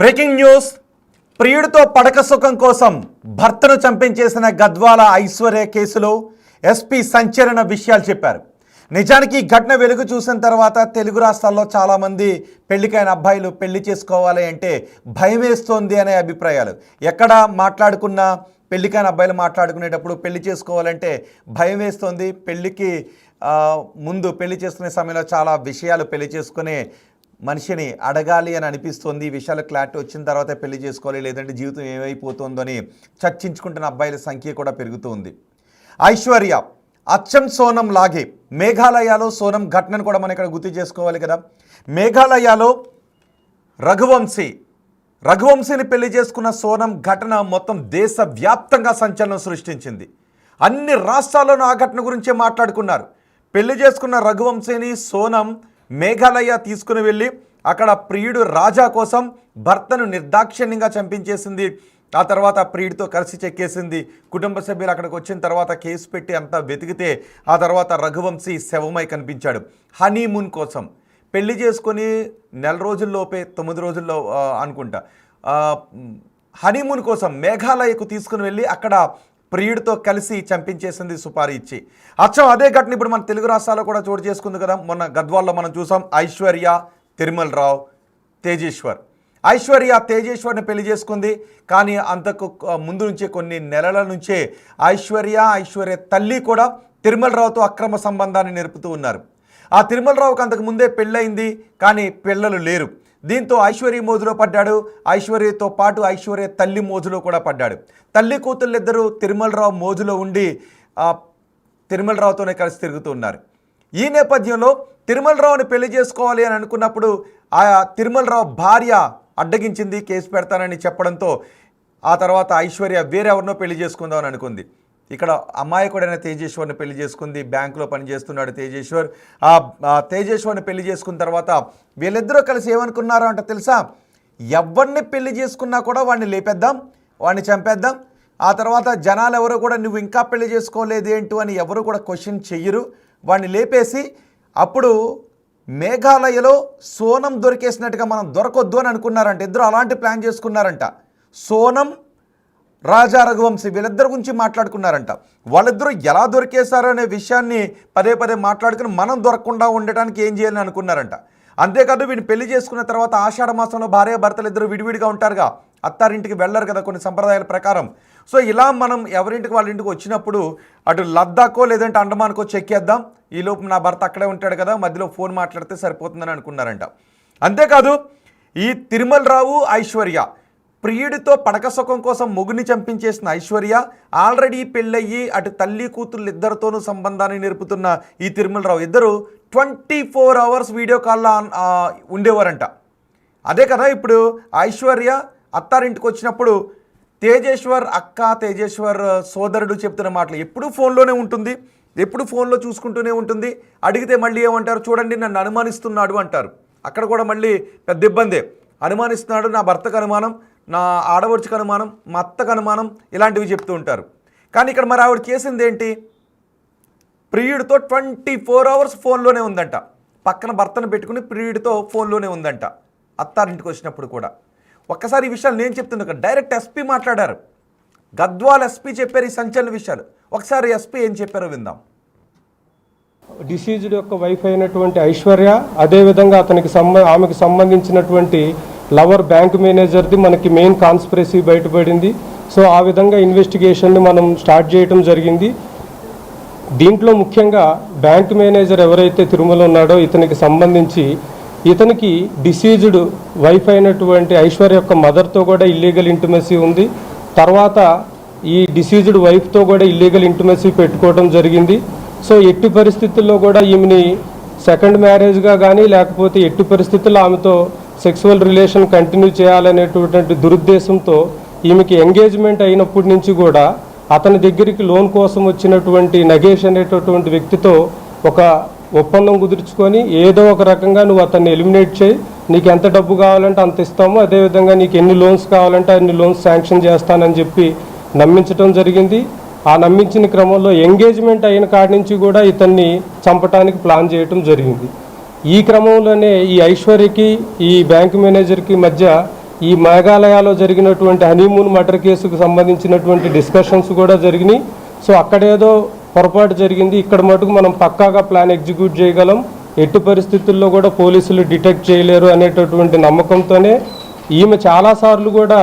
Breaking news. ప్రియుడితో పడక సుఖం కోసం భర్తను చంపించేసిన గద్వాల ఐశ్వర్య కేసులో ఎస్పీ సంచలన విషయాలు చెప్పారు. నిజానికి ఈ ఘటన వెలుగు చూసిన తర్వాత తెలుగు రాష్ట్రాల్లో చాలామంది పెళ్లికైన అబ్బాయిలు పెళ్లి చేసుకోవాలి అంటే భయం వేస్తోంది అనే అభిప్రాయాలు. ఎక్కడ మాట్లాడుకున్నా పెళ్లికైన అబ్బాయిలు మాట్లాడుకునేటప్పుడు పెళ్లి చేసుకోవాలంటే భయం వేస్తోంది. పెళ్లికి ముందు పెళ్లి చేసుకునే సమయంలో చాలా విషయాలు పెళ్లి చేసుకునే మనిషిని అడగాలి అని అనిపిస్తుంది. ఈ విషయాలు క్లారిటీ వచ్చిన తర్వాత పెళ్లి చేసుకోవాలి, లేదంటే జీవితం ఏమైపోతుందో అని చర్చించుకుంటున్న అబ్బాయిల సంఖ్య కూడా పెరుగుతుంది. ఐశ్వర్య అచ్చం సోనం లాగే మేఘాలయలో సోనం ఘటనను కూడా మనం ఇక్కడ గుర్తు చేసుకోవాలి కదా. మేఘాలయలో రఘువంశీని పెళ్లి చేసుకున్న సోనం ఘటన మొత్తం దేశవ్యాప్తంగా సంచలనం సృష్టించింది. అన్ని రాష్ట్రాల్లోనూ ఆ ఘటన గురించే మాట్లాడుకున్నారు. పెళ్లి చేసుకున్న రఘువంశీని సోనం మేఘాలయ తీసుకుని వెళ్ళి అక్కడ ప్రియుడు రాజా కోసం భర్తను నిర్దాక్షిణ్యంగా చంపించేసింది. ఆ తర్వాత ప్రియుడితో కలిసి చెక్కేసింది. కుటుంబ సభ్యులు అక్కడికి వచ్చిన తర్వాత కేసు పెట్టి అంతా వెతికితే ఆ తర్వాత రఘువంశీ శవమై కనిపించాడు. హనీమూన్ కోసం పెళ్లి చేసుకొని 9 రోజుల్లోపే 9 రోజుల్లో అనుకుంటా హనీమూన్ కోసం మేఘాలయకు తీసుకుని వెళ్ళి అక్కడ ప్రియుడితో కలిసి చంపించేసింది సుపారీ ఇచ్చి. అచ్చం అదే ఘటన ఇప్పుడు మన తెలుగు రాష్ట్రాల్లో కూడా చోటు చేసుకుంది కదా. మొన్న గద్వాల్లో మనం చూసాం. ఐశ్వర్య తిరుమల్ రావు తేజేశ్వర్. ఐశ్వర్య తేజేశ్వర్ని పెళ్లి చేసుకుంది. కానీ అంతకు ముందు నుంచే కొన్ని నెలల నుంచే ఐశ్వర్య తల్లి కూడా తిరుమల్ రావుతో అక్రమ సంబంధాన్ని నెరుపుతూ ఉన్నారు. ఆ తిరుమల్ రావుకు అంతకు ముందే పెళ్ళయింది, కానీ పిల్లలు లేరు. దీంతో ఐశ్వర్య మోజులో పడ్డాడు. ఐశ్వర్యతో పాటు ఐశ్వర్య తల్లి మోజులో కూడా పడ్డాడు. తల్లి కూతుళ్ళిద్దరూ తిరుమల్ రావు మోజులో ఉండి తిరుమల్ రావుతోనే కలిసి తిరుగుతూ ఉన్నారు. ఈ నేపథ్యంలో తిరుమల్ రావుని పెళ్లి చేసుకోవాలి అని అనుకున్నప్పుడు ఆ తిరుమల్ రావు భార్య అడ్డగించింది, కేసు పెడతానని చెప్పడంతో ఆ తర్వాత ఐశ్వర్య వేరెవరినో పెళ్లి చేసుకుందామని అనుకుంది. ఇక్కడ అమాయకుడైన తేజేశ్వర్ని పెళ్లి చేసుకుంది. బ్యాంకులో పనిచేస్తున్నాడు తేజేశ్వర్. ఆ తేజేశ్వర్ని పెళ్లి చేసుకున్న తర్వాత వీళ్ళిద్దరూ కలిసి ఏమనుకున్నారో అంటే తెలుసా, ఎవరిని పెళ్లి చేసుకున్నా కూడా వాడిని లేపేద్దాం, వాడిని చంపేద్దాం. ఆ తర్వాత జనాలు ఎవరు కూడా నువ్వు ఇంకా పెళ్లి చేసుకోలేదు ఏంటి అని ఎవరు కూడా క్వశ్చన్ చెయ్యరు. వాడిని లేపేసి అప్పుడు మేఘాలయలో సోనం దొరికేసినట్టుగా మనం దొరకొద్దు అని అనుకున్నారంట. ఇద్దరు అలాంటి ప్లాన్ చేసుకున్నారంట. సోనం రాజా రఘువంశీ వీళ్ళిద్దరి గురించి మాట్లాడుకున్నారంట. వాళ్ళిద్దరూ ఎలా దొరికేశారో అనే విషయాన్ని పదే పదే మాట్లాడుకుని మనం దొరకకుండా ఉండటానికి ఏం చేయాలని అనుకున్నారంట. అంతేకాదు వీడిని పెళ్లి చేసుకున్న తర్వాత ఆషాఢ మాసంలో భార్య భర్తలు ఇద్దరు విడివిడిగా ఉంటారుగా, అత్తారింటికి వెళ్ళరు కదా కొన్ని సంప్రదాయాల ప్రకారం. సో ఇలా మనం ఎవరింటికి వాళ్ళ ఇంటికి వచ్చినప్పుడు అటు లద్దాకో లేదంటే అండమాన్కో చెక్కేద్దాం, ఈలోపు నా భర్త అక్కడే ఉంటాడు కదా, మధ్యలో ఫోన్ మాట్లాడితే సరిపోతుందని అనుకున్నారంట. అంతేకాదు ఈ తిరుమల్ రావు ఐశ్వర్య ప్రియుడితో పడక సుఖం కోసం మొగుని చంపించేసిన ఐశ్వర్య ఆల్రెడీ పెళ్ళయ్యి అటు తల్లి కూతుళ్ళు ఇద్దరితోనూ సంబంధాన్ని నేర్పుతున్న ఈ తిరుమల్ రావు ఇద్దరు 24 అవర్స్ వీడియో కాల్లో ఉండేవారంట. అదే కదా ఇప్పుడు ఐశ్వర్య అత్తారింటికి వచ్చినప్పుడు తేజేశ్వర్ సోదరుడు చెప్తున్న మాటలు ఎప్పుడు ఫోన్లోనే ఉంటుంది, ఎప్పుడు ఫోన్లో చూసుకుంటూనే ఉంటుంది. అడిగితే మళ్ళీ ఏమంటారు, చూడండి నన్ను అనుమానిస్తున్నాడు అంటారు. అక్కడ కూడా మళ్ళీ పెద్ద ఇబ్బందే. అనుమానిస్తున్నాడు, నా భర్తకు అనుమానం, నా ఆడవడుచుకు అనుమానం, మా అత్తకు అనుమానం, ఇలాంటివి చెప్తూ ఉంటారు. కానీ ఇక్కడ మరి ఆవిడ చేసింది ఏంటి, ప్రియుడితో 24 అవర్స్ ఫోన్లోనే ఉందంట. పక్కన భర్తను పెట్టుకుని ప్రియుడితో ఫోన్లోనే ఉందంట అత్తారింటికి వచ్చినప్పుడు కూడా. ఒక్కసారి ఈ విషయాలు నేను చెప్తున్నా, డైరెక్ట్ ఎస్పీ మాట్లాడారు. గద్వాల్ ఎస్పీ చెప్పారు ఈ సంచలన విషయాలు. ఒకసారి ఎస్పీ ఏం చెప్పారో విందాం. డిసీజ్డ్ యొక్క వైఫ్ అయినటువంటి ఐశ్వర్య, అదేవిధంగా ఆమెకు సంబంధించినటువంటి లవర్ బ్యాంక్ మేనేజర్ది మనకి మెయిన్ కాన్స్పిరసీ బయటపడింది. సో ఆ విధంగా ఇన్వెస్టిగేషన్ని మనం స్టార్ట్ చేయడం జరిగింది. దీంట్లో ముఖ్యంగా బ్యాంక్ మేనేజర్ ఎవరైతే తిరుమల ఉన్నాడో ఇతనికి సంబంధించి ఇతనికి డిసీజ్డ్ వైఫ్ అయినటువంటి ఐశ్వర్య యొక్క మదర్తో కూడా ఇల్లీగల్ ఇంటిమసీ ఉంది. తర్వాత ఈ డిసీజ్డ్ వైఫ్తో కూడా ఇల్లీగల్ ఇంటిమసీ పెట్టుకోవడం జరిగింది. సో ఎట్టి పరిస్థితుల్లో కూడా ఈమెని సెకండ్ మ్యారేజ్గా కానీ లేకపోతే ఎట్టి పరిస్థితుల్లో ఆమెతో సెక్సువల్ రిలేషన్ కంటిన్యూ చేయాలనేటువంటి దురుద్దేశంతో ఈమెకి ఎంగేజ్మెంట్ అయినప్పటి నుంచి కూడా అతని దగ్గరికి లోన్ కోసం వచ్చినటువంటి నగేష్ అనేటటువంటి వ్యక్తితో ఒక ఒప్పందం కుదుర్చుకొని ఏదో ఒక రకంగా నువ్వు అతన్ని ఎలిమినేట్ చేయి, నీకు ఎంత డబ్బు కావాలంటే అంత ఇస్తాము, అదేవిధంగా నీకు ఎన్ని లోన్స్ కావాలంటే అన్ని లోన్స్ శాంక్షన్ చేస్తానని చెప్పి నమ్మించడం జరిగింది. ఆ నమ్మించిన క్రమంలో ఎంగేజ్మెంట్ అయిన కాడి నుంచి కూడా ఇతన్ని చంపడానికి ప్లాన్ చేయడం జరిగింది. ఈ క్రమంలోనే ఈ ఐశ్వర్యకి ఈ బ్యాంక్ మేనేజర్కి మధ్య ఈ మేఘాలయలో జరిగినటువంటి హనీమూన్ మర్డర్ కేసుకు సంబంధించినటువంటి డిస్కషన్స్ కూడా జరిగినాయి. సో అక్కడేదో పొరపాటు జరిగింది, ఇక్కడ మటుకు మనం పక్కాగా ప్లాన్ ఎగ్జిక్యూట్ చేయగలం, ఎట్టి పరిస్థితుల్లో కూడా పోలీసులు డిటెక్ట్ చేయలేరు అనేటటువంటి నమ్మకంతోనే ఈమె చాలాసార్లు కూడా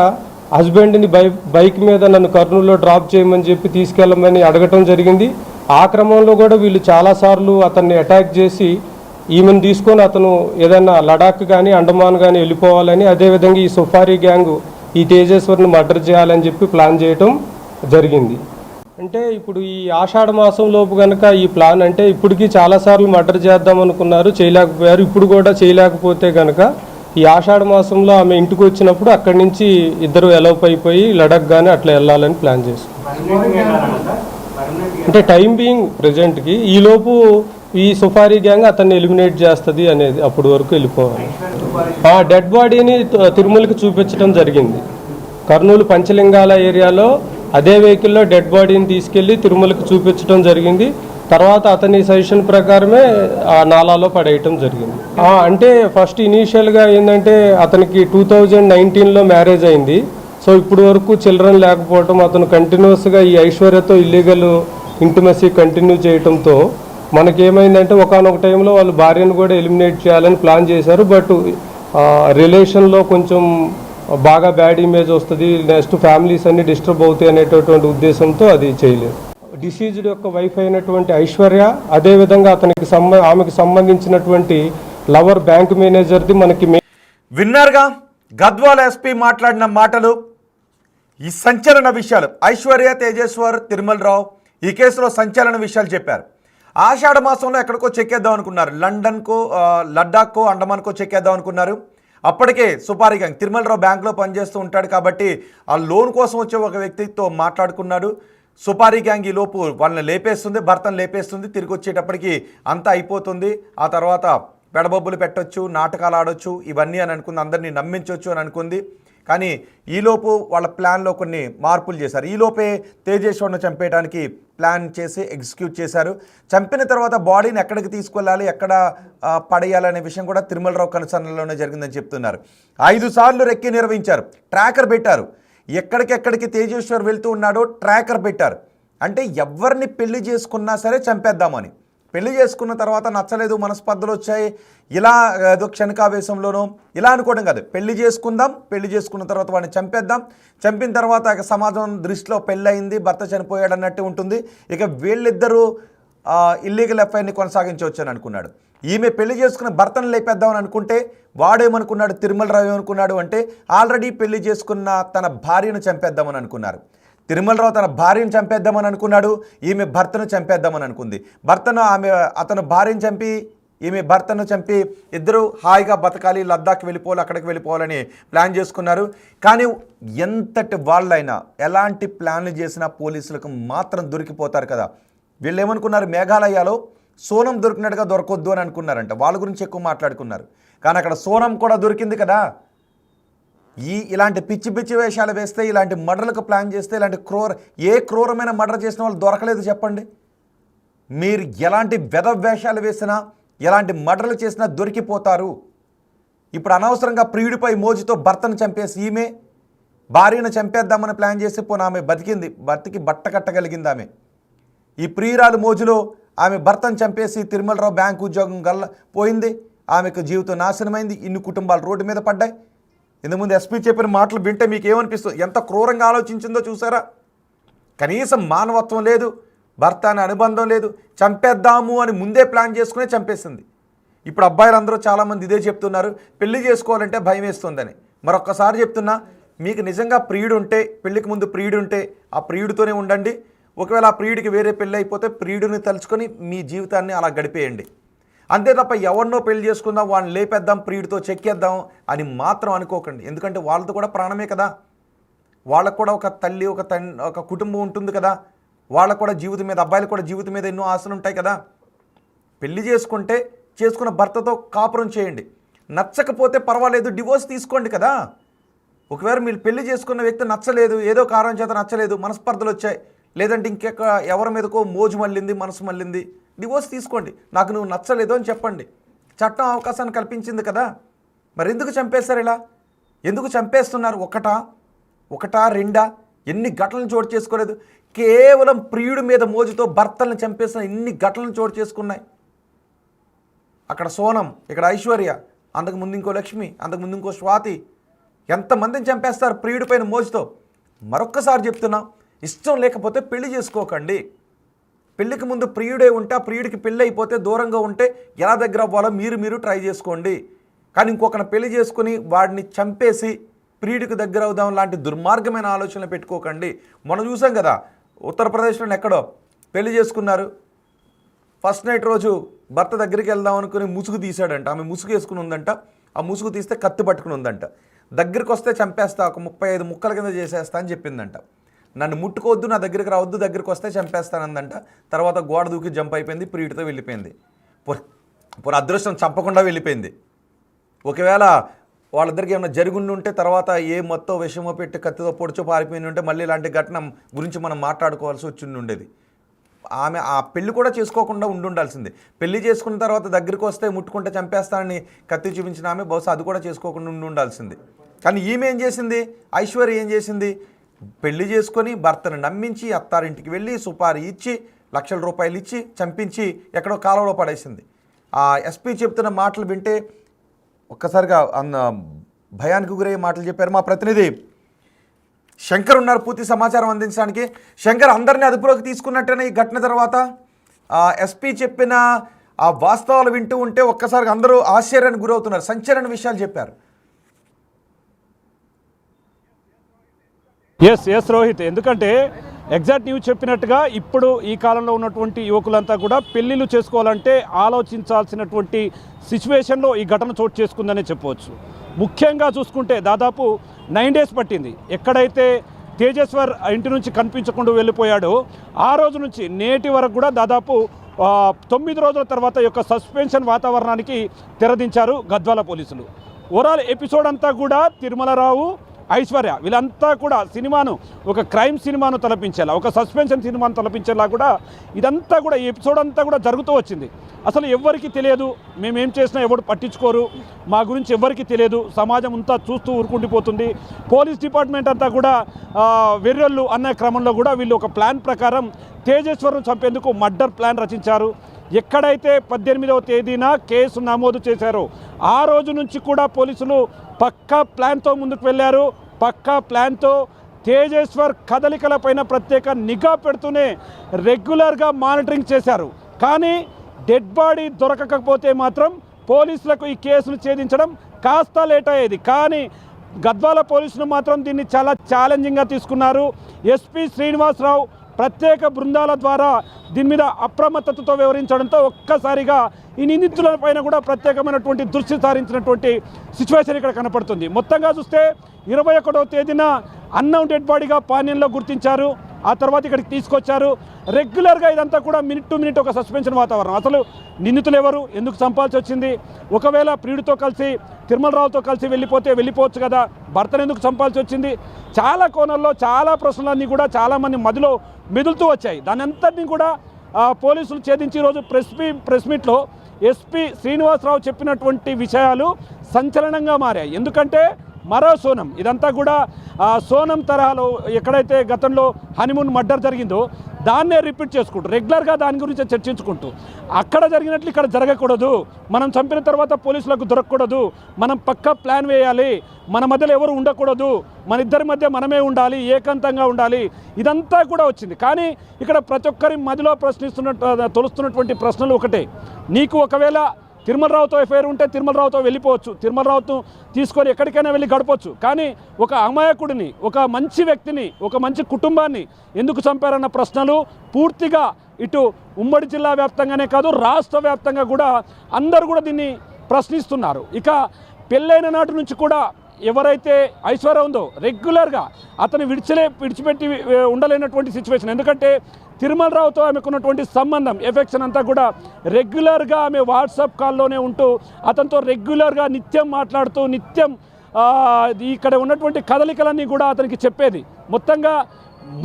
హస్బెండ్ని బైక్ మీద నన్ను కర్నూలులో డ్రాప్ చేయమని చెప్పి తీసుకెళ్ళమని అడగటం జరిగింది. ఆ క్రమంలో కూడా వీళ్ళు చాలాసార్లు అతన్ని అటాక్ చేసి ఈమెను తీసుకొని అతను ఏదైనా లడాక్ కానీ అండమాన్ కానీ వెళ్ళిపోవాలని, అదేవిధంగా ఈ సుఫారీ గ్యాంగ్ ఈ తేజేశ్వర్ని మర్డర్ చేయాలని చెప్పి ప్లాన్ చేయటం జరిగింది. అంటే ఇప్పుడు ఈ ఆషాఢ మాసం లోపు కనుక ఈ ప్లాన్ అంటే ఇప్పటికీ చాలాసార్లు మర్డర్ చేద్దాం అనుకున్నారు, చేయలేకపోయారు. ఇప్పుడు కూడా చేయలేకపోతే కనుక ఈ ఆషాఢ మాసంలో ఆమె ఇంటికి వచ్చినప్పుడు అక్కడి నుంచి ఇద్దరు ఎలౌప్ అయిపోయి లడాక్ కానీ అట్లా వెళ్ళాలని ప్లాన్ చేస్తున్నారు. అంటే టైం బీయింగ్ ప్రజెంట్కి ఈలోపు ఈ సుఫారీ గ్యాంగ్ అతన్ని ఎలిమినేట్ చేస్తుంది అనేది అప్పటి వరకు వెళ్ళిపోవాలి. ఆ డెడ్ బాడీని తిరుమలకి చూపించడం జరిగింది. కర్నూలు పంచలింగాల ఏరియాలో అదే వెహికల్లో డెడ్ బాడీని తీసుకెళ్లి తిరుమలకి చూపించడం జరిగింది. తర్వాత అతని సజెషన్ ప్రకారమే ఆ నాలాలో పడేయటం జరిగింది. అంటే ఫస్ట్ ఇనీషియల్గా ఏంటంటే అతనికి 2019లో మ్యారేజ్ అయింది. సో ఇప్పుడు వరకు చిల్డ్రన్ లేకపోవటం, అతను కంటిన్యూస్గా ఈ ఐశ్వర్యతో ఇల్లీగల్ ఇంటిమసీ కంటిన్యూ చేయటంతో మనకేమైందంటే ఒకానొక టైంలో వాళ్ళు భార్యను కూడా ఎలిమినేట్ చేయాలని ప్లాన్ చేశారు. బట్ రిలేషన్లో కొంచెం బాగా బ్యాడ్ ఇమేజ్ వస్తుంది, నెక్స్ట్ ఫ్యామిలీస్ అన్ని డిస్టర్బ్ అవుతాయి అనేటటువంటి ఉద్దేశంతో అది చేయలేదు. డిసీజ్డ్ యొక్క వైఫ్ అయినటువంటి ఐశ్వర్య, అదేవిధంగా ఆమెకు సంబంధించినటువంటి లవర్ బ్యాంక్ మేనేజర్ది మనకి విన్నారుగా గద్వాల ఎస్పీ మాట్లాడిన మాటలు, ఈ సంచలన విషయాలు. ఐశ్వర్య, తేజేశ్వర్, తిరుమల రావు ఈ కేసులో సంచలన విషయాలు చెప్పారు. ఆషాఢ మాసంలో ఎక్కడికో చెక్కేద్దాం అనుకున్నారు, లండన్కో లడ్డాక్కో అండమాన్కో చెక్కేద్దాం అనుకున్నారు. అప్పటికే సుపారీ గ్యాంగ్ తిరుమల రావు బ్యాంకులో పనిచేస్తూ ఉంటాడు కాబట్టి ఆ లోన్ కోసం వచ్చే ఒక వ్యక్తితో మాట్లాడుకున్నాడు. సుపారీ గ్యాంగ్ ఈ లోపు వాళ్ళని లేపేస్తుంది, భర్తను లేపేస్తుంది. తిరిగి వచ్చేటప్పటికి అంతా అయిపోతుంది. ఆ తర్వాత పెడబొబ్బులు పెట్టొచ్చు, నాటకాలు ఆడొచ్చు, ఇవన్నీ అని అనుకుంది, అందరినీ నమ్మించవచ్చు అని అనుకుంది. కానీ ఈలోపు వాళ్ళ ప్లాన్లో కొన్ని మార్పులు చేశారు. ఈలోపే తేజేశ్వర్ను చంపేయడానికి ప్లాన్ చేసి ఎగ్జిక్యూట్ చేశారు. చంపిన తర్వాత బాడీని ఎక్కడికి తీసుకెళ్ళాలి, ఎక్కడ పడేయాలనే విషయం కూడా తిరుమలరావు కనుసన్నలోనే జరిగిందని చెప్తున్నారు. 5 సార్లు రెక్కి నిర్వహించారు, ట్రాకర్ పెట్టారు. ఎక్కడికెక్కడికి తేజేశ్వర్ వెళ్తూ ఉన్నాడో ట్రాకర్ పెట్టారు. అంటే ఎవరిని పెళ్లి చేసుకున్నా సరే చంపేద్దామని. పెళ్లి చేసుకున్న తర్వాత నచ్చలేదు, మనస్పర్ధలు వచ్చాయి, ఇలా ఏదో క్షణికావేశంలోనో ఇలా అనుకోవడం కాదు. పెళ్లి చేసుకుందాం, పెళ్లి చేసుకున్న తర్వాత వాడిని చంపేద్దాం, చంపిన తర్వాత సమాజం దృష్టిలో పెళ్ళి అయింది, భర్త చనిపోయాడు అన్నట్టు ఉంటుంది. ఇక వీళ్ళిద్దరూ ఇల్లీగల్ ఎఫ్ఐఆర్ని కొనసాగించవచ్చు అని అనుకున్నాడు. ఈమె పెళ్లి చేసుకున్న భర్తను లేపేద్దామని అనుకుంటే వాడేమనుకున్నాడు, తిరుమలరావు ఏమనుకున్నాడు అంటే ఆల్రెడీ పెళ్లి చేసుకున్న తన భార్యను చంపేద్దామని అనుకున్నారు. తిరుమలరావు తన భార్యను చంపేద్దామని అనుకున్నాడు, ఈమె భర్తను చంపేద్దామని అనుకుంది. అతను భార్యను చంపి ఈమె భర్తను చంపి ఇద్దరు హాయిగా బతకాలి, లద్దాఖ్ వెళ్ళిపోవాలి, అక్కడికి వెళ్ళిపోవాలని ప్లాన్ చేసుకున్నారు. కానీ ఎంతటి వాళ్ళైనా ఎలాంటి ప్లాన్లు చేసినా పోలీసులకు మాత్రం దొరికిపోతారు కదా. వీళ్ళు ఏమనుకున్నారు, మేఘాలయలో సోనం దొరికినట్టుగా దొరకొద్దు అని అనుకున్నారంట. వాళ్ళ గురించి ఎక్కువ మాట్లాడుకున్నారు. కానీ అక్కడ సోనం కూడా దొరికింది కదా. ఇలాంటి పిచ్చి పిచ్చి వేషాలు వేస్తే, ఇలాంటి మర్డర్లకు ప్లాన్ చేస్తే, ఇలాంటి క్రూరమైన మర్డర్ చేసిన వాళ్ళు దొరకలేదు చెప్పండి. మీరు ఎలాంటి వేషాలు వేసినా, ఎలాంటి మర్డర్లు చేసినా దొరికిపోతారు. ఇప్పుడు అనవసరంగా ప్రియుడిపై మోజుతో భర్తను చంపేసి ఈమె భార్యను చంపేద్దామని ప్లాన్ చేసి పోనీ ఆమె బతికి బట్ట కట్టగలిగింది ఆమె. ఈ ప్రియురాలు మోజులో ఆమె భర్తను చంపేసి తిరుమలరావు బ్యాంకు ఉద్యోగం పోయింది, ఆమెకు జీవితం నాశనమైంది, ఇన్ని కుటుంబాలు రోడ్డు మీద పడ్డాయి. ఇంతకుముందు ఎస్పీ చెప్పిన మాటలు వింటే మీకు ఏమనిపిస్తుంది, ఎంత క్రూరంగా ఆలోచించిందో చూసారా. కనీసం మానవత్వం లేదు, భర్త అనే అనుబంధం లేదు, చంపేద్దాము అని ముందే ప్లాన్ చేసుకునే చంపేసింది. ఇప్పుడు అబ్బాయిలందరూ చాలామంది ఇదే చెప్తున్నారు, పెళ్లి చేసుకోవాలంటే భయం వేస్తుందని. మరొక్కసారి చెప్తున్నా, మీకు నిజంగా ప్రియుడు ఉంటే, పెళ్లికి ముందు ప్రియుడు ఉంటే ఆ ప్రియుడితోనే ఉండండి. ఒకవేళ ఆ ప్రియుడికి వేరే పెళ్ళి అయిపోతే ప్రియుడిని తలుచుకొని మీ జీవితాన్ని అలా గడిపేయండి. అంతే తప్ప ఎవరినో పెళ్లి చేసుకుందాం, వాళ్ళని లేపేద్దాం, ప్రియుడితో చెక్కేద్దాం అని మాత్రం అనుకోకండి. ఎందుకంటే వాళ్ళతో కూడా ప్రాణమే కదా, వాళ్ళకు కూడా ఒక తల్లి ఒక కుటుంబం ఉంటుంది కదా, వాళ్ళకు కూడా జీవితం మీద, అబ్బాయిలు కూడా జీవితం మీద ఎన్నో ఆశలు ఉంటాయి కదా. పెళ్లి చేసుకున్న భర్తతో కాపురం చేయండి. నచ్చకపోతే పర్వాలేదు, డివోర్స్ తీసుకోండి కదా. ఒకవేళ మీరు పెళ్లి చేసుకున్న వ్యక్తి నచ్చలేదు, ఏదో కారణం చేత నచ్చలేదు, మనస్పర్ధలు వచ్చాయి, లేదంటే ఎవరి మీదకో మోజు మళ్ళింది, మనసు మళ్ళింది, డివోర్స్ తీసుకోండి. నాకు నువ్వు నచ్చలేదు అని చెప్పండి. చట్టం అవకాశాన్ని కల్పించింది కదా, మరి ఎందుకు చంపేశారు ఇలా? ఎందుకు చంపేస్తున్నారు? ఒకటా రెండా? ఎన్ని ఘటనలు చోటు చేసుకోలేదు? కేవలం ప్రియుడి మీద మోజుతో భర్తలను చంపేసిన ఎన్ని ఘటనలు చోటు చేసుకున్నాయి. అక్కడ సోనం, ఇక్కడ ఐశ్వర్య, అంతకుముందు ఇంకో లక్ష్మి, అంతకుముందు ఇంకో స్వాతి, ఎంతమందిని చంపేస్తారు ప్రియుడి పైన మోజుతో. మరొక్కసారి చెప్తున్నా, ఇష్టం లేకపోతే పెళ్లి చేసుకోకండి. పెళ్లికి ముందు ప్రియుడే ఉంటే, ఆ ప్రియుడికి పెళ్ళి అయిపోతే దూరంగా ఉంటే ఎలా దగ్గర అవ్వాలో మీరు ట్రై చేసుకోండి. కానీ ఇంకొకరిని పెళ్లి చేసుకుని వాడిని చంపేసి ప్రియుడికి దగ్గర అవుదాం లాంటి దుర్మార్గమైన ఆలోచనలు పెట్టుకోకండి. మనం చూసాం కదా, ఉత్తరప్రదేశ్లో ఎక్కడో పెళ్లి చేసుకున్నారు. ఫస్ట్ నైట్ రోజు భర్త దగ్గరికి వెళ్దాం అనుకుని ముసుగు తీశాడంట. ఆమె ముసుగు వేసుకుని ఉందంట. ఆ ముసుగు తీస్తే కత్తి పట్టుకుని ఉందంట. దగ్గరికి వస్తే చంపేస్తా, ఒక 35 ముక్కల కింద చేసేస్తా అని చెప్పిందంట. నన్ను ముట్టుకోవద్దు, నా దగ్గరికి రావద్దు, దగ్గరికి వస్తే చంపేస్తానందంట. తర్వాత గోడ దూకి జంప్ అయిపోయింది, ప్రియుడితో వెళ్ళిపోయింది. పోనీ అదృష్టం చంపకుండా వెళ్ళిపోయింది. ఒకవేళ వాళ్ళిద్దరికి ఏమైనా జరిగి ఉంటే తర్వాత ఏ మొత్తం విషమో పెట్టి కత్తితో పొడిచో పారిపోయి ఉంటే మళ్ళీ ఇలాంటి ఘటన గురించి మనం మాట్లాడుకోవాల్సి వచ్చి ఉండేది. ఆమె ఆ పెళ్లి కూడా చేసుకోకుండా ఉండాల్సిందే. పెళ్లి చేసుకున్న తర్వాత దగ్గరికి వస్తే ముట్టుకుంటే చంపేస్తానని కత్తి చూపించిన ఆమె బహుశా అది కూడా చేసుకోకుండా ఉండాల్సింది. కానీ ఈమె ఏం చేసింది? ఐశ్వర్య ఏం చేసింది? పెళ్లి చేసుకొని భర్తను నమ్మించి అత్తారింటికి వెళ్ళి సుపారీ ఇచ్చి లక్షల రూపాయలు ఇచ్చి చంపించి ఎక్కడో కాలంలో పడేసింది. ఆ ఎస్పీ చెప్తున్న మాటలు వింటే ఒక్కసారిగా భయానికి గురయ్యే మాటలు చెప్పారు. మా ప్రతినిధి శంకర్ ఉన్నారు పూర్తి సమాచారం అందించడానికి. శంకర్, అందరినీ అదుపులోకి తీసుకున్నట్టేనే ఈ ఘటన తర్వాత ఎస్పీ చెప్పిన ఆ వాస్తవాలు వింటూ ఉంటే ఒక్కసారిగా అందరూ ఆశ్చర్యానికి గురవుతున్నారు. సంచలన విషయాలు చెప్పారు. ఎస్ రోహిత్, ఎందుకంటే ఎగ్జాక్ట్ న్యూస్ చెప్పినట్టుగా ఇప్పుడు ఈ కాలంలో ఉన్నటువంటి యువకులంతా కూడా పెళ్ళిళ్ళు చేసుకోవాలంటే ఆలోచించాల్సినటువంటి సిచ్యువేషన్లో ఈ ఘటన చోటు చేసుకుందనే చెప్పవచ్చు. ముఖ్యంగా చూసుకుంటే దాదాపు 9 days పట్టింది. ఎక్కడైతే తేజేశ్వర్ ఇంటి నుంచి కనిపించకుండా వెళ్ళిపోయాడో ఆ రోజు నుంచి నేటి వరకు కూడా దాదాపు 9 రోజుల తర్వాత యొక్క సస్పెన్షన్ వాతావరణానికి తెరదించారు గద్వాల పోలీసులు. ఓవరాల్ ఎపిసోడ్ అంతా కూడా తిరుమలరావు, ఐశ్వర్య వీళ్ళంతా కూడా సినిమాను ఒక క్రైమ్ సినిమాను తలపించేలా, ఒక సస్పెన్షన్ సినిమాను తలపించేలా కూడా ఇదంతా కూడా ఈ ఎపిసోడ్ అంతా కూడా జరుగుతూ వచ్చింది. అసలు ఎవరికి తెలియదు, మేమేం చేసినా ఎవరు పట్టించుకోరు, మా గురించి ఎవరికి తెలియదు, సమాజం అంతా చూస్తూ ఊరుకుండిపోతుంది. పోలీస్ డిపార్ట్మెంట్ అంతా కూడా వెర్రెళ్ళు అన్న క్రమంలో కూడా వీళ్ళు ఒక ప్లాన్ ప్రకారం తేజేశ్వరం చంపేందుకు మర్డర్ ప్లాన్ రచించారు. ఎక్కడైతే 18వ తేదీన కేసు నమోదు చేశారో ఆ రోజు నుంచి కూడా పోలీసులు పక్కా ప్లాన్తో ముందుకు వెళ్ళారు. పక్కా ప్లాన్తో తేజేశ్వర్ కదలికలపైన ప్రత్యేక నిఘా పెడుతూనే రెగ్యులర్గా మానిటరింగ్ చేశారు. కానీ డెడ్ బాడీ దొరకకపోతే మాత్రం పోలీసులకు ఈ కేసును ఛేదించడం కాస్త లేట్ అయ్యేది. కానీ గద్వాల పోలీసులు మాత్రం దీన్ని చాలా ఛాలెంజింగ్గా తీసుకున్నారు. ఎస్పీ శ్రీనివాసరావు ప్రత్యేక బృందాల ద్వారా దీని మీద అప్రమత్తతతో వ్యవహరించడంతో ఒక్కసారిగా ఈ నిందితులపైన కూడా ప్రత్యేకమైనటువంటి దృష్టి సారించినటువంటి సిచ్యువేషన్ ఇక్కడ కనపడుతుంది. మొత్తంగా చూస్తే 21వ తేదీన అన్నౌన్ డెడ్ బాడీగా పానీయంలో గుర్తించారు. ఆ తర్వాత ఇక్కడికి తీసుకొచ్చారు. రెగ్యులర్గా ఇదంతా కూడా మినిట్ టు మినిట్ ఒక సస్పెన్షన్ వాతావరణం. అసలు నిందితులు ఎవరు, ఎందుకు చంపాల్సి వచ్చింది, ఒకవేళ ప్రియుడితో కలిసి తిరుమలరావుతో కలిసి వెళ్ళిపోవచ్చు కదా, భర్తను ఎందుకు చంపాల్సి వచ్చింది, చాలా కోణాల్లో చాలా ప్రశ్నలన్నీ కూడా చాలామంది మధ్యలో మెదులుతూ వచ్చాయి. దాని అంతటినీ కూడా పోలీసులు ఛేదించి ఈరోజు ప్రెస్ మీట్లో ఎస్పీ శ్రీనివాసరావు చెప్పినటువంటి విషయాలు సంచలనంగా మారాయి. ఎందుకంటే మరో సోనం, ఇదంతా కూడా సోనం తరహాలో ఎక్కడైతే గతంలో హనీమూన్ మర్డర్ జరిగిందో దాన్నే రిపీట్ చేసుకుంటూ రెగ్యులర్గా దాని గురించి చర్చించుకుంటూ అక్కడ జరిగినట్లు ఇక్కడ జరగకూడదు, మనం చంపిన తర్వాత పోలీసులకు దొరకకూడదు, మనం పక్కా ప్లాన్ వేయాలి, మన మధ్యలో ఎవరు ఉండకూడదు, మన ఇద్దరి మధ్య మనమే ఉండాలి, ఏకాంతంగా ఉండాలి, ఇదంతా కూడా వచ్చింది. కానీ ఇక్కడ ప్రతి ఒక్కరి మధ్యలో తొలుస్తున్నటువంటి ప్రశ్నలు ఒకటే, నీకు ఒకవేళ తిరుమలరావుతో ఎఫ్ఐఆర్ ఉంటే తిరుమలరావుతో వెళ్ళిపోవచ్చు, తిరుమలరావుతో తీసుకొని ఎక్కడికైనా వెళ్ళి గడపవచ్చు. కానీ ఒక అమాయకుడిని, ఒక మంచి వ్యక్తిని, ఒక మంచి కుటుంబాన్ని ఎందుకు చంపారన్న ప్రశ్నలు పూర్తిగా ఇటు ఉమ్మడి జిల్లా వ్యాప్తంగానే కాదు రాష్ట్ర వ్యాప్తంగా కూడా అందరూ కూడా దీన్ని ప్రశ్నిస్తున్నారు. ఇక పెళ్ళైన నాటి నుంచి కూడా ఎవరైతే ఐశ్వర్య ఉందో రెగ్యులర్గా అతను విడిచిపెట్టి ఉండలేనటువంటి సిచ్యువేషన్. ఎందుకంటే తిరుమలరావుతో ఆమెకున్నటువంటి సంబంధం, ఎఫెక్షన్ అంతా కూడా రెగ్యులర్గా ఆమె వాట్సాప్ కాల్లోనే ఉంటూ అతనితో రెగ్యులర్గా నిత్యం మాట్లాడుతూ నిత్యం ఇక్కడ ఉన్నటువంటి కదలికలన్నీ కూడా అతనికి చెప్పేది. మొత్తంగా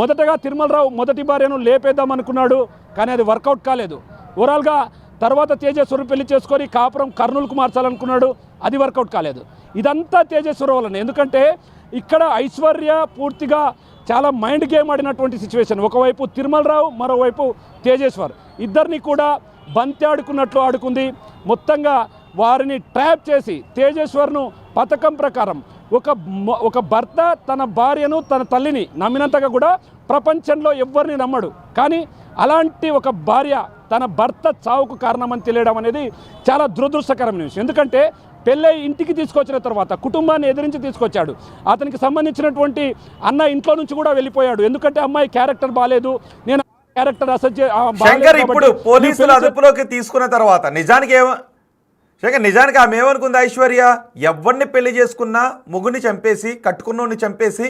మొదటగా తిరుమలరావు మొదటి భార్యను లేపేద్దాం అనుకున్నాడు, కానీ అది వర్కౌట్ కాలేదు. ఓవరాల్గా తర్వాత తేజేశ్వరం పెళ్లి చేసుకొని కాపురం కర్నూలుకు మార్చాలనుకున్నాడు, అది వర్కౌట్ కాలేదు. ఇదంతా తేజేశ్వర వల్లనే. ఎందుకంటే ఇక్కడ ఐశ్వర్య పూర్తిగా చాలా మైండ్ గేమ్ ఆడినటువంటి సిచ్యువేషన్. ఒకవైపు తిరుమలరావు, మరోవైపు తేజేశ్వర్, ఇద్దరిని కూడా బంతి ఆడుకున్నట్లు ఆడుకుంది. మొత్తంగా వారిని ట్రాప్ చేసి తేజేశ్వర్ను పథకం ప్రకారం ఒక భర్త తన భార్యను, తన తల్లిని నమ్మినంతగా కూడా ప్రపంచంలో ఎవరిని నమ్మడు. కానీ అలాంటి ఒక భార్య తన భర్త చావుకు కారణమని తెలియడం అనేది చాలా దురదృష్టకరమైన విషయం. ఎందుకంటే పెళ్ళై ఇంటికి తీసుకొచ్చిన తర్వాత కుటుంబాన్ని ఎదిరించి తీసుకొచ్చాడు. అతనికి సంబంధించినటువంటి అన్న ఇంట్లో నుంచి కూడా వెళ్ళిపోయాడు. ఎందుకంటే అమ్మాయి క్యారెక్టర్ బాగాలేదు, నేను క్యారెక్టర్ శంకర్ ఇప్పుడు పోలీసుల అదుపులోకి తీసుకున్న తర్వాత నిజానికి ఆమె ఏమనుకుంది? ఐశ్వర్య ఎవరిని పెళ్లి చేసుకున్నా ముగ్గురిని చంపేసి, కట్టుకున్నోడిని చంపేసి,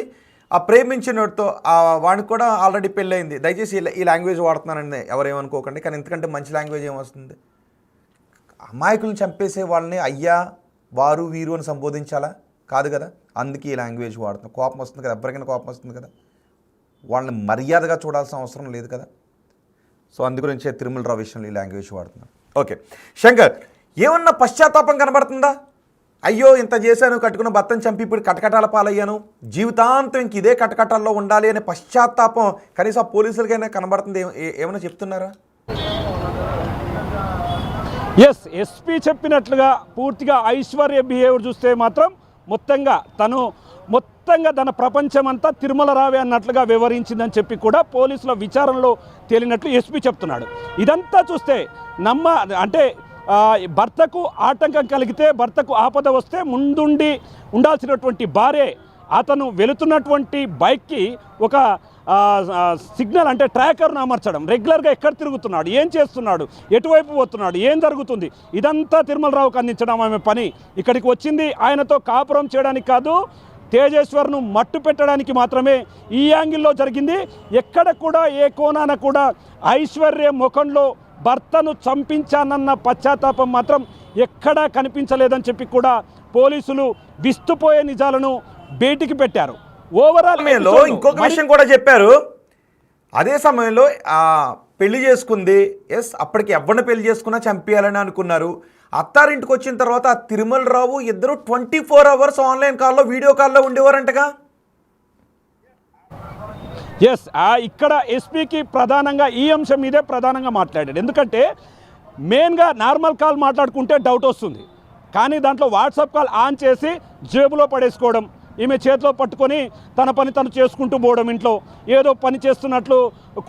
ఆ ప్రేమించినతో వాడికి కూడా ఆల్రెడీ పెళ్ళయింది. దయచేసి ఈ లాంగ్వేజ్ వాడుతున్నానండి, ఎవరేమనుకోకండి. కానీ ఎందుకంటే మంచి లాంగ్వేజ్ ఏమొస్తుంది? అమాయకులను చంపేసే వాళ్ళని అయ్యా, వారు, వీరు అని సంబోధించాలా? కాదు కదా. అందుకే ఈ లాంగ్వేజ్ వాడుతున్నాం. కోపం వస్తుంది కదా, ఎవరికైనా కోపం వస్తుంది కదా. వాళ్ళని మర్యాదగా చూడాల్సిన అవసరం లేదు కదా. సో అందుగురించే తిరుమలరావు విషయంలో ఈ లాంగ్వేజ్ వాడుతున్నాం. ఓకే శంకర్, ఏమన్నా పశ్చాత్తాపం కనబడుతుందా? అయ్యో ఇంత చేశాను, కట్టుకున్న భర్తను చంపి ఇప్పుడు కటకటాల పాలయ్యాను, జీవితాంతం ఇంక ఇదే కటకటాల్లో ఉండాలి అనే పశ్చాత్తాపం కనీసం పోలీసులకైనా కనబడుతుంది. ఏమైనా చెప్తున్నారా? ఎస్, ఎస్పీ చెప్పినట్లుగా పూర్తిగా ఐశ్వర్య బిహేవియర్ చూస్తే మాత్రం మొత్తంగా తన ప్రపంచమంతా తిరుమలరావే అన్నట్లుగా వివరించిందని చెప్పి కూడా పోలీసుల విచారణలో తేలినట్లు ఎస్పీ చెప్తున్నాడు. ఇదంతా చూస్తే అంటే భర్తకు ఆటంకం కలిగితే, భర్తకు ఆపద వస్తే ముందుండి ఉండాల్సినటువంటి భార్య అతను వెళుతున్నటువంటి బైక్కి ఒక సిగ్నల్ అంటే ట్రాకర్ను అమర్చడం, రెగ్యులర్గా ఎక్కడ తిరుగుతున్నాడు, ఏం చేస్తున్నాడు, ఎటువైపు పోతున్నాడు, ఏం జరుగుతుంది, ఇదంతా తిరుమలరావుకు అందించడం ఆమె పని. ఇక్కడికి వచ్చింది ఆయనతో కాపురం చేయడానికి కాదు, తేజేశ్వర్ను మట్టు పెట్టడానికి మాత్రమే ఈ యాంగిల్లో జరిగింది. ఎక్కడ కూడా ఏ కోణాన కూడా ఐశ్వర్య ముఖంలో భర్తను చంపించానన్న పశ్చాత్తాపం మాత్రం ఎక్కడా కనిపించలేదని చెప్పి కూడా పోలీసులు విస్తుపోయే నిజాలను బయటికి పెట్టారు. ఓవరాల్ ఇంకొక విషయం కూడా చెప్పారు. అదే సమయంలో పెళ్లి చేసుకుంది, ఎస్ అప్పటికి ఎవరిని పెళ్లి చేసుకున్నా చంపేయాలని అనుకున్నారు. అత్తారింటికి వచ్చిన తర్వాత తిరుమలరావు ఇద్దరు 24 hours ఆన్లైన్ కాల్లో, వీడియో కాల్లో ఉండేవారంటగా. ఎస్, ఇక్కడ ఎస్పీకి ప్రధానంగా ఈ అంశం మీదే ప్రధానంగా మాట్లాడాడు. ఎందుకంటే మెయిన్గా నార్మల్ కాల్ మాట్లాడుకుంటే డౌట్ వస్తుంది, కానీ దాంట్లో వాట్సాప్ కాల్ ఆన్ చేసి జేబులో పడేసుకోవడం, ఈమె చేతిలో పట్టుకొని తన పని తను చేసుకుంటూ పోవడం, ఇంట్లో ఏదో పని చేస్తున్నట్లు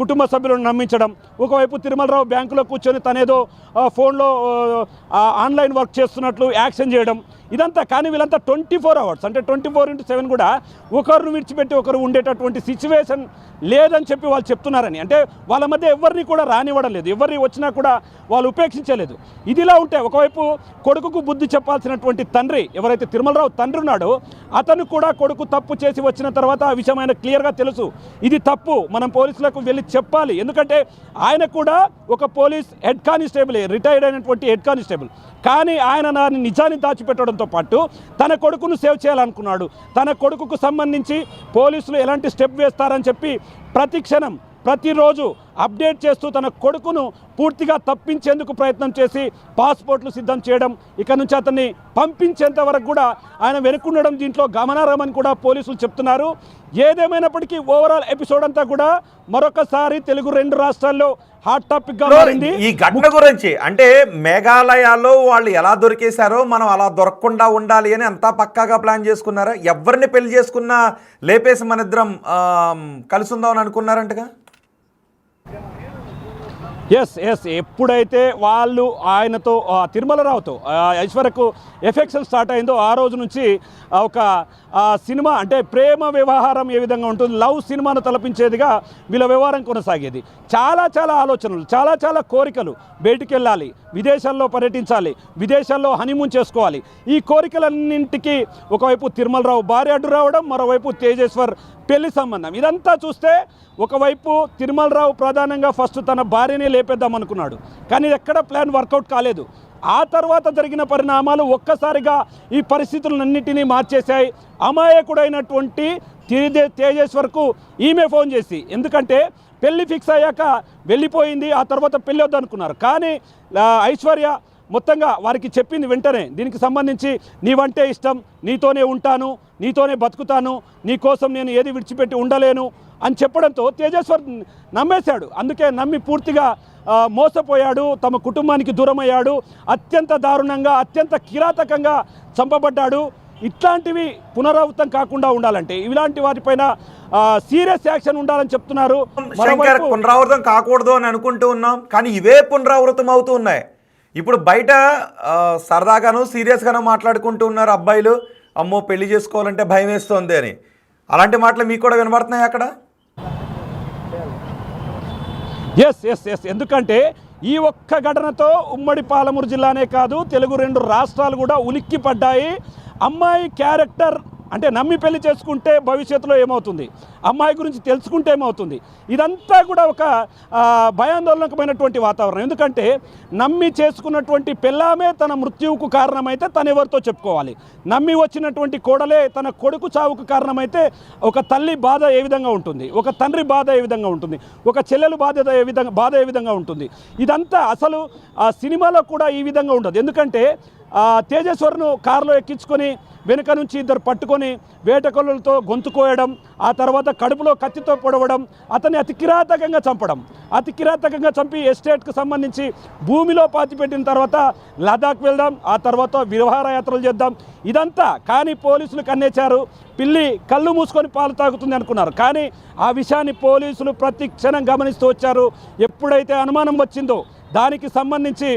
కుటుంబ సభ్యులను నమ్మించడం, ఒకవైపు తిరుమలరావు బ్యాంకులో కూర్చొని తనేదో ఫోన్లో ఆన్లైన్ వర్క్ చేస్తున్నట్లు యాక్షన్ చేయడం, ఇదంతా. కానీ వీళ్ళంతా 24 hours అంటే 24/7 కూడా ఒకరిని విడిచిపెట్టి ఒకరు ఉండేటటువంటి సిచ్యువేషన్ లేదని చెప్పి వాళ్ళు చెప్తున్నారని. అంటే వాళ్ళ మధ్య ఎవరిని కూడా రానివ్వడం లేదు, ఎవరిని వచ్చినా కూడా వాళ్ళు ఉపేక్షించలేదు. ఇదిలా ఉంటే ఒకవైపు కొడుకుకు బుద్ధి చెప్పాల్సినటువంటి తండ్రి, ఎవరైతే తిరుమలరావు తండ్రి ఉన్నాడో, అతను కూడా కొడుకు తప్పు చేసి వచ్చిన తర్వాత ఆ విషయం ఆయన క్లియర్గా తెలుసు, ఇది తప్పు, మనం పోలీసులకు వెళ్ళి చెప్పాలి. ఎందుకంటే ఆయన కూడా ఒక పోలీస్ హెడ్ కానిస్టేబుల్, రిటైర్డ్ అయినటువంటి హెడ్ కానిస్టేబుల్. కానీ ఆయన నిజాన్ని దాచిపెట్టడంతో పాటు తన కొడుకును సేవ్ చేయాలనుకున్నాడు. తన కొడుకుకు సంబంధించి పోలీసులు ఎలాంటి స్టెప్ వేస్తారని చెప్పి ప్రతి క్షణం, ప్రతిరోజు అప్డేట్ చేస్తూ తన కొడుకును పూర్తిగా తప్పించేందుకు ప్రయత్నం చేసి పాస్పోర్ట్లు సిద్ధం చేయడం, ఇక నుంచి అతన్ని పంపించేంత వరకు కూడా ఆయన వెనుకుండడం దీంట్లో గమనార్హమని కూడా పోలీసులు చెప్తున్నారు. ఏదేమైనప్పటికీ ఓవరాల్ ఎపిసోడ్ అంతా కూడా మరొకసారి తెలుగు 2 రాష్ట్రాల్లో హాట్ టాపిక్ గా మారింది. ఈ ఘటన గురించి అంటే మేఘాలయాలో వాళ్ళు ఎలా దొరికేశారో మనం అలా దొరకకుండా ఉండాలి అని అంతా పక్కాగా ప్లాన్ చేసుకున్నారా? ఎవరిని పెళ్లి చేసుకున్నా లేపేసి మన ఇద్దరం కలిసి ఉందామని అనుకున్నారంటగా. ఎస్, ఎప్పుడైతే వాళ్ళు ఆయనతో తిరుమలరావుతో ఐశ్వర్యకు ఎఫెక్షన్ స్టార్ట్ అయిందో ఆ రోజు నుంచి ఒక సినిమా అంటే ప్రేమ వ్యవహారం ఏ విధంగా ఉంటుంది, లవ్ సినిమాను తలపించేదిగా వీళ్ళ వ్యవహారం కొనసాగేది. చాలా ఆలోచనలు, చాలా కోరికలు, బయటికి వెళ్ళాలి, విదేశాల్లో పర్యటించాలి, విదేశాల్లో హనీమూన్ చేసుకోవాలి. ఈ కోరికలన్నింటికి ఒకవైపు తిరుమలరావు భార్య అడ్డు రావడం, మరోవైపు తేజేశ్వర్ పెళ్లి సంబంధం. ఇదంతా చూస్తే ఒకవైపు తిరుమలరావు ప్రధానంగా ఫస్ట్ తన భార్యనే లేపేద్దాం అనుకున్నాడు, కానీ ఎక్కడ ప్లాన్ వర్కౌట్ కాలేదు. ఆ తర్వాత జరిగిన పరిణామాలు ఒక్కసారిగా ఈ పరిస్థితులన్నింటినీ మార్చేశాయి. అమాయకుడైనటువంటి తేజేశ్వర్కు ఈమె ఫోన్ చేసి, ఎందుకంటే పెళ్లి ఫిక్స్ అయ్యాక వెళ్ళిపోయింది, ఆ తర్వాత పెళ్ళి వద్దనుకున్నారు. కానీ ఐశ్వర్య మొత్తంగా వారికి చెప్పింది వెంటనే దీనికి సంబంధించి నీవంటే ఇష్టం, నీతోనే ఉంటాను, నీతోనే బతుకుతాను, నీ కోసం నేను ఏది విడిచిపెట్టి ఉండలేను అని చెప్పడంతో తేజేశ్వర్ నమ్మేశాడు. అందుకే నమ్మి పూర్తిగా మోసపోయాడు, తమ కుటుంబానికి దూరమయ్యాడు, అత్యంత దారుణంగా అత్యంత కిరాతకంగా చంపబడ్డాడు. ఇట్లాంటివి పునరావృతం కాకుండా ఉండాలంటే ఇలాంటి వాటిపైన సీరియస్ యాక్షన్ ఉండాలని చెప్తున్నారు. శంకర్, పునరావృతం కాకూడదు అని అనుకుంటూ ఉన్నాం, కానీ ఇవే పునరావృతం అవుతూ ఉన్నాయి. ఇప్పుడు బయట సరదాగాను సీరియస్గాను మాట్లాడుకుంటూ ఉన్నారు అబ్బాయిలు, అమ్మో పెళ్లి చేసుకోవాలంటే భయం వేస్తోంది అని. అలాంటి మాటలు మీకు కూడా వినబడుతున్నాయి అక్కడ? ఎస్ ఎస్ ఎస్ ఎందుకంటే ఈ ఒక్క ఘటనతో ఉమ్మడి పాలమూరు జిల్లానే కాదు, తెలుగు 2 రాష్ట్రాలు కూడా ఉలిక్కి పడ్డాయి. అమ్మాయి క్యారెక్టర్ అంటే నమ్మి పెళ్లి చేసుకుంటే భవిష్యత్తులో ఏమవుతుంది, అమ్మాయి గురించి తెలుసుకుంటే ఏమవుతుంది, ఇదంతా కూడా ఒక భయాందోళనకమైనటువంటి వాతావరణం. ఎందుకంటే నమ్మి చేసుకున్నటువంటి పెళ్ళామే తన మృత్యువుకు కారణమైతే తను ఎవరితో చెప్పుకోవాలి, నమ్మి వచ్చినటువంటి కోడలే తన కొడుకు చావుకు కారణమైతే ఒక తల్లి బాధ ఏ విధంగా ఉంటుంది, ఒక తండ్రి బాధ ఏ విధంగా ఉంటుంది, ఒక చెల్లెలు బాధ ఏ విధంగా ఉంటుంది. ఇదంతా అసలు ఆ సినిమాలో కూడా ఈ విధంగా ఉండదు. ఎందుకంటే తేజేశ్వర్ను కారులో ఎక్కించుకొని వెనుక నుంచి ఇద్దరు పట్టుకొని వేటకొల్లలతో గొంతు కోయడం, ఆ తర్వాత కడుపులో కత్తితో పొడవడం, అతన్ని అతి కిరాతకంగా చంపడం, అతి కిరాతకంగా చంపి ఎస్టేట్కు సంబంధించి భూమిలో పాతిపెట్టిన తర్వాత లదాఖ్ వెళ్దాం, ఆ తర్వాత విహారయాత్రలు చేద్దాం, ఇదంతా. కానీ పోలీసులు కన్నేచారు, పిల్లి కళ్ళు మూసుకొని పాలు తాగుతుంది అనుకున్నారు. కానీ ఆ విషయాన్ని పోలీసులు ప్రతి క్షణం గమనిస్తూ వచ్చారు. ఎప్పుడైతే అనుమానం వచ్చిందో దానికి సంబంధించి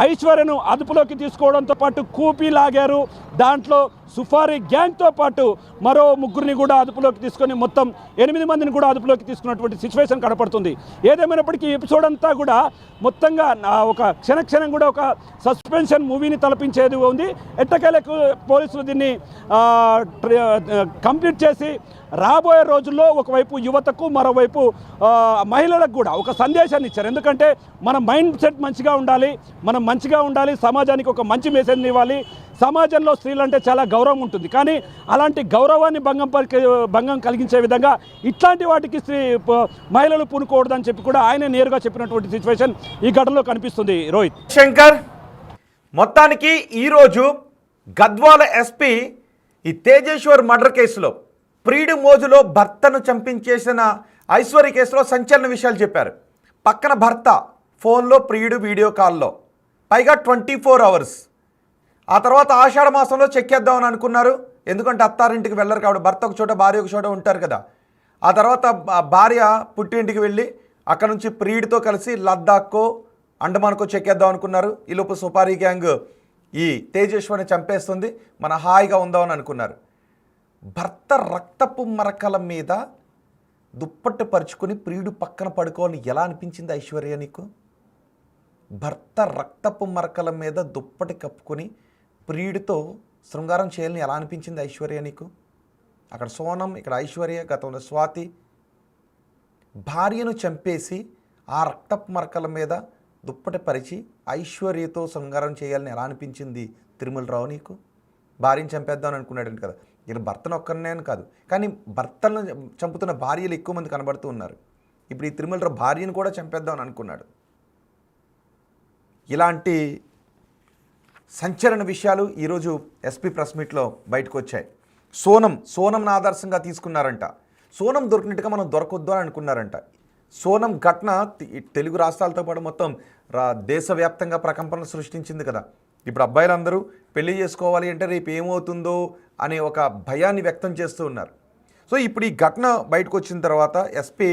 ఐశ్వర్యను అదుపులోకి తీసుకోవడంతో పాటు కూపీ లాగారు. దాంట్లో సుఫారీ గ్యాంగ్తో పాటు మరో 3 కూడా అదుపులోకి తీసుకొని మొత్తం 8 మందిని కూడా అదుపులోకి తీసుకున్నటువంటి సిచ్యువేషన్ కనపడుతుంది. ఏదేమైనప్పటికీ ఎపిసోడ్ అంతా కూడా మొత్తంగా ఒక క్షణం కూడా ఒక సస్పెన్షన్ మూవీని తలపించేది ఉంది. ఎట్టకేలకు పోలీసులు దీన్ని కంప్లీట్ చేసి రాబోయే రోజుల్లో ఒకవైపు యువతకు మరోవైపు మహిళలకు కూడా ఒక సందేశాన్ని ఇచ్చారు. ఎందుకంటే మన మైండ్ సెట్ మంచిగా ఉండాలి, మనం మంచిగా ఉండాలి, సమాజానికి ఒక మంచి మెసేజ్ని ఇవ్వాలి. సమాజంలో స్త్రీలంటే చాలా గౌరవం ఉంటుంది, కానీ అలాంటి గౌరవాన్ని భంగం కలిగించే విధంగా ఇట్లాంటి వాటికి మహిళలు పూనుకోవద్దని చెప్పి కూడా ఆయన నేరుగా చెప్పినటువంటి సిచ్యువేషన్ ఈ ఘటనలో కనిపిస్తుంది. రోహిత్, శంకర్, మొత్తానికి ఈరోజు గద్వాల ఎస్పీ ఈ తేజేశ్వర్ మర్డర్ కేసులో ప్రియుడి మోజులో భర్తను చంపించేసిన ఐశ్వర్య కేసులో సంచలన విషయాలు చెప్పారు. పక్కన భర్త ఫోన్లో, ప్రియుడు వీడియో కాల్లో, పైగా 24 hours. ఆ తర్వాత ఆషాఢ మాసంలో చెక్కేద్దామని అనుకున్నారు. ఎందుకంటే అత్తారింటికి వెళ్ళరు కాబట్టి భర్త ఒక చోట భార్య ఒక చోట ఉంటారు కదా. ఆ తర్వాత భార్య పుట్టింటికి వెళ్ళి అక్కడ నుంచి ప్రియుడితో కలిసి లద్దాఖ్కో అండమాన్కో చెక్కేద్దాం అనుకున్నారు. ఈలోపు సుపారీ గ్యాంగ్ ఈ తేజేశ్వర్ని చంపేస్తుంది, మన హాయిగా ఉందామని అనుకున్నారు. భర్త రక్తపు మరకల మీద దుప్పట్టు పరుచుకొని ప్రియుడు పక్కన పడుకోవాలని ఎలా అనిపించింది ఐశ్వర్య నీకు? భర్త రక్తపు మరకల మీద దుప్పటి కప్పుకొని ప్రియుడితో శృంగారం చేయాలని ఎలా అనిపించింది ఐశ్వర్య నీకు? అక్కడ సోనం, ఇక్కడ ఐశ్వర్య, గతంలో స్వాతి. భార్యను చంపేసి ఆ రక్తపు మరకల మీద దుప్పటి పరిచి ఐశ్వర్యతో శృంగారం చేయాలని ఎలా అనిపించింది తిరుమలరావు నీకు? భార్యను చంపేద్దామని అనుకున్నాడు కదా. ఇలా భర్తను ఒక్కరినే కాదు, కానీ భర్తలను చంపుతున్న భార్యలు ఎక్కువ మంది కనబడుతూ ఉన్నారు. ఇప్పుడు ఈ తిరుమలరావు భార్యను కూడా చంపేద్దామని అనుకున్నాడు. ఇలాంటి సంచలన విషయాలు ఈరోజు ఎస్పీ ప్రెస్ మీట్లో బయటకు వచ్చాయి. సోనంను ఆదర్శంగా తీసుకున్నారంట. సోనం దొరికినట్టుగా మనం దొరకొద్దు అని అనుకున్నారంట. సోనం ఘటన తెలుగు రాష్ట్రాలతో పాటు మొత్తం దేశవ్యాప్తంగా ప్రకంపనలు సృష్టించింది కదా. ఇప్పుడు అబ్బాయిలందరూ పెళ్లి చేసుకోవాలి అంటే రేపు ఏమవుతుందో అనే ఒక భయాన్ని వ్యక్తం చేస్తూ ఉన్నారు. సో ఇప్పుడు ఈ ఘటన బయటకు వచ్చిన తర్వాత ఎస్పీ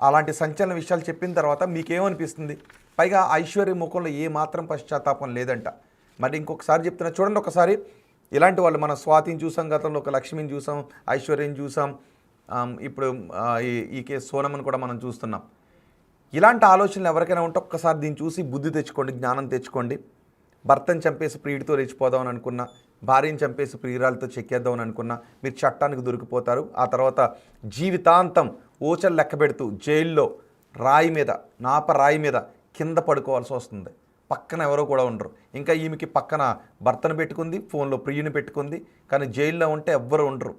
అలాంటి సంచలన విషయాలు చెప్పిన తర్వాత మీకేమనిపిస్తుంది? పైగా ఐశ్వర్య ముఖంలో ఏమాత్రం పశ్చాత్తాపం లేదంట. మరి ఇంకొకసారి చెప్తున్నా చూడండి ఒకసారి. ఇలాంటి వాళ్ళు మన స్వాతిని చూసాం, గతంలో ఒక లక్ష్మిని చూసాం, ఐశ్వర్యని చూసాం, ఇప్పుడు ఈ కేసు సోనమ్ని కూడా మనం చూస్తున్నాం. ఇలాంటి ఆలోచనలు ఎవరికైనా ఉంటే ఒక్కసారి దీన్ని చూసి బుద్ధి తెచ్చుకోండి, జ్ఞానం తెచ్చుకోండి. భర్తను చంపేసి ప్రియుడితో లేచిపోదామని అనుకున్నా, భార్యను చంపేసి ప్రియురాలతో చెక్కేద్దామని అనుకున్నా మీరు చట్టానికి దొరికిపోతారు. ఆ తర్వాత జీవితాంతం ఓచలు లెక్క పెడుతూ జైల్లో రాయి మీద కింద పడుకోవాల్సి వస్తుంది. పక్కన ఎవరో కూడా ఉండరు. ఇంకా ఈమెకి పక్కన భర్తను పెట్టుకుంది, ఫోన్లో ప్రియుని పెట్టుకుంది, కానీ జైల్లో ఉంటే ఎవ్వరు ఉండరు.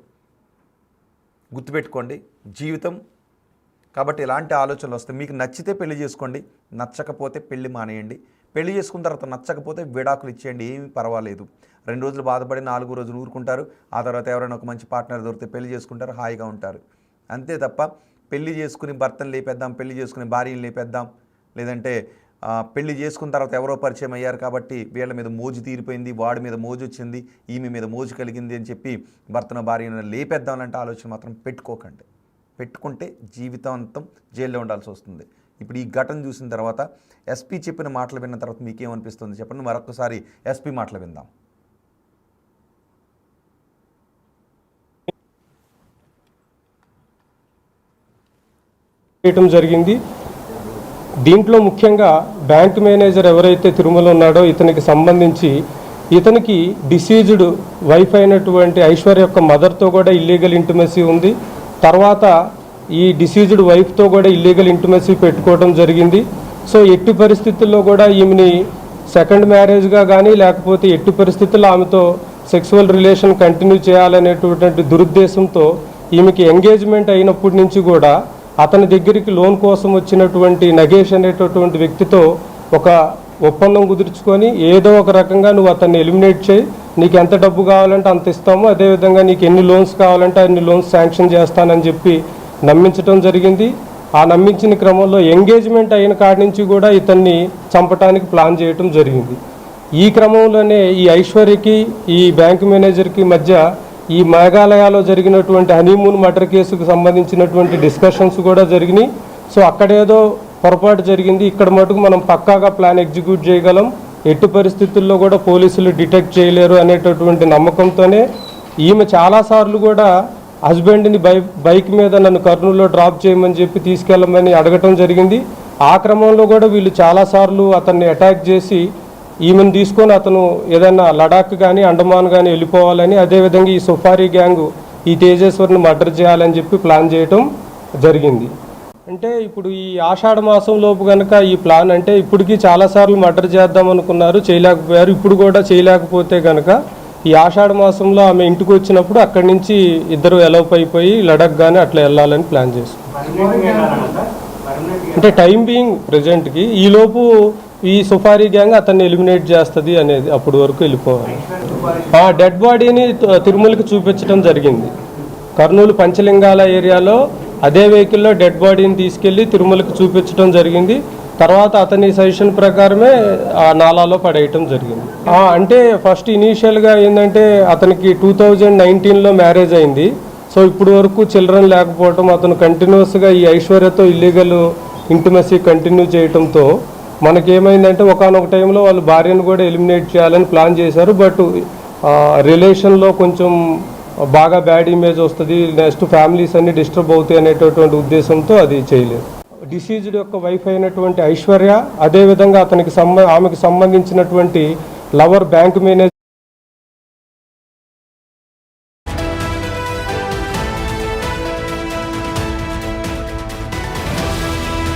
గుర్తుపెట్టుకోండి, జీవితం కాబట్టి ఇలాంటి ఆలోచనలు వస్తాయి. మీకు నచ్చితే పెళ్లి చేసుకోండి, నచ్చకపోతే పెళ్లి మానేయండి. పెళ్లి చేసుకున్న తర్వాత నచ్చకపోతే విడాకులు ఇచ్చేయండి, ఏమీ పర్వాలేదు. 2 రోజులు బాధపడి 4వ రోజులు ఊరుకుంటారు. ఆ తర్వాత ఎవరైనా ఒక మంచి పార్ట్నర్ దొరికితే పెళ్లి చేసుకుంటారు, హాయిగా ఉంటారు. అంతే తప్ప పెళ్లి చేసుకుని భర్తను లేపేద్దాం, పెళ్లి చేసుకుని భార్యను లేపేద్దాం, లేదంటే పెళ్లి చేసుకున్న తర్వాత ఎవరో పరిచయం అయ్యారు కాబట్టి వీళ్ళ మీద మోజు తీరిపోయింది, వాడి మీద మోజు వచ్చింది, ఈమె మీద మోజు కలిగింది అని చెప్పి భర్తను భార్యను లేపేద్దామంటే ఆలోచన మాత్రం పెట్టుకోకండి. పెట్టుకుంటే జీవితాంతం జైల్లో ఉండాల్సి వస్తుంది. ఇప్పుడు ఈ ఘటన చూసిన తర్వాత ఎస్పీ చెప్పిన మాటలు విన్న తర్వాత మీకేమనిపిస్తుంది చెప్పండి. మరొకసారి ఎస్పీ మాటలు విందాం. చేయటం జరిగింది. దీంట్లో ముఖ్యంగా బ్యాంక్ మేనేజర్ ఎవరైతే తిరుమల ఉన్నాడో ఇతనికి సంబంధించి ఇతనికి డిసీజ్డ్ వైఫ్ అయినటువంటి ఐశ్వర్య యొక్క మదర్తో కూడా ఇల్లీగల్ ఇంటిమసీ ఉంది. తర్వాత ఈ డిసీజ్డ్ వైఫ్తో కూడా ఇల్లీగల్ ఇంటిమసీ పెట్టుకోవడం జరిగింది. సో ఎట్టి పరిస్థితుల్లో కూడా ఈమెని సెకండ్ మ్యారేజ్గా కానీ లేకపోతే ఎట్టి పరిస్థితుల్లో ఆమెతో సెక్సువల్ రిలేషన్ కంటిన్యూ చేయాలనేటువంటి దురుద్దేశంతో ఈమెకి ఎంగేజ్మెంట్ అయినప్పటి నుంచి కూడా అతని దగ్గరికి లోన్ కోసం వచ్చినటువంటి నగేష్ అనేటటువంటి వ్యక్తితో ఒక ఒప్పందం కుదుర్చుకొని ఏదో ఒక రకంగా నువ్వు అతన్ని ఎలిమినేట్ చేయి, నీకు ఎంత డబ్బు కావాలంటే అంత ఇస్తాము, అదేవిధంగా నీకు ఎన్ని లోన్స్ కావాలంటే అన్ని లోన్స్ శాంక్షన్ చేస్తానని చెప్పి నమ్మించడం జరిగింది. ఆ నమ్మించిన క్రమంలో ఎంగేజ్మెంట్ అయిన కాడి నుంచి కూడా ఇతన్ని చంపడానికి ప్లాన్ చేయటం జరిగింది. ఈ క్రమంలోనే ఈ ఐశ్వర్యకి ఈ బ్యాంక్ మేనేజర్కి మధ్య ఈ మేఘాలయలో జరిగినటువంటి హనీమూన్ మర్డర్ కేసుకు సంబంధించినటువంటి డిస్కషన్స్ కూడా జరిగినాయి. సో అక్కడేదో పొరపాటు జరిగింది, ఇక్కడ మటుకు మనం పక్కాగా ప్లాన్ ఎగ్జిక్యూట్ చేయగలం, ఎట్టి పరిస్థితుల్లో కూడా పోలీసులు డిటెక్ట్ చేయలేరు అనేటటువంటి నమ్మకంతోనే ఈమె చాలాసార్లు కూడా హస్బెండ్ని బైక్ మీద నన్ను కర్నూలులో డ్రాప్ చేయమని చెప్పి తీసుకెళ్ళమని అడగటం జరిగింది. ఆ క్రమంలో కూడా వీళ్ళు చాలాసార్లు అతన్ని అటాక్ చేసి ఈమెను తీసుకొని అతను ఏదైనా లడాక్ కానీ అండమాన్ కానీ వెళ్ళిపోవాలని, అదేవిధంగా ఈ సుఫారీ గ్యాంగ్ ఈ తేజేశ్వర్ని మర్డర్ చేయాలని చెప్పి ప్లాన్ చేయటం జరిగింది. అంటే ఇప్పుడు ఈ ఆషాఢ మాసం లోపు కనుక ఈ ప్లాన్ అంటే ఇప్పటికీ చాలాసార్లు మర్డర్ చేద్దాం అనుకున్నారు, చేయలేకపోయారు. ఇప్పుడు కూడా చేయలేకపోతే కనుక ఈ ఆషాఢ మాసంలో ఆమె ఇంటికి వచ్చినప్పుడు అక్కడి నుంచి ఇద్దరు ఎలౌప్ అయిపోయి లడాక్ కానీ అట్లా వెళ్ళాలని ప్లాన్ చేస్తున్నారు. అంటే టైం బీయింగ్ ప్రజెంట్కి ఈలోపు ఈ సుఫారీ గ్యాంగ్ అతన్ని ఎలిమినేట్ చేస్తుంది అనేది అప్పటి వరకు వెళ్ళిపోవాలి. ఆ డెడ్ బాడీని తిరుమలకి చూపించడం జరిగింది. కర్నూలు పంచలింగాల ఏరియాలో అదే వెహికల్లో డెడ్ బాడీని తీసుకెళ్లి తిరుమలకి చూపించడం జరిగింది. తర్వాత అతని సజెషన్ ప్రకారమే ఆ నాలాలో పడేయటం జరిగింది. అంటే ఫస్ట్ ఇనీషియల్గా ఏంటంటే అతనికి 2019లో మ్యారేజ్ అయింది. సో ఇప్పుడు వరకు చిల్డ్రన్ లేకపోవటం, అతను కంటిన్యూస్గా ఈ ఐశ్వర్యతో ఇల్లీగల్ ఇంటిమసీ కంటిన్యూ చేయటంతో మనకేమైందంటే ఒకానొక టైంలో వాళ్ళు భార్యను కూడా ఎలిమినేట్ చేయాలని ప్లాన్ చేశారు. బట్ రిలేషన్లో కొంచెం బాగా బ్యాడ్ ఇమేజ్ వస్తుంది, నెక్స్ట్ ఫ్యామిలీస్ అన్ని డిస్టర్బ్ అవుతాయి అనేటటువంటి ఉద్దేశంతో అది చేయలేదు. డిసీజ్డ్ యొక్క వైఫ్ అయినటువంటి ఐశ్వర్య, అదేవిధంగా ఆమెకు సంబంధించినటువంటి లవర్ బ్యాంక్ మేనేజర్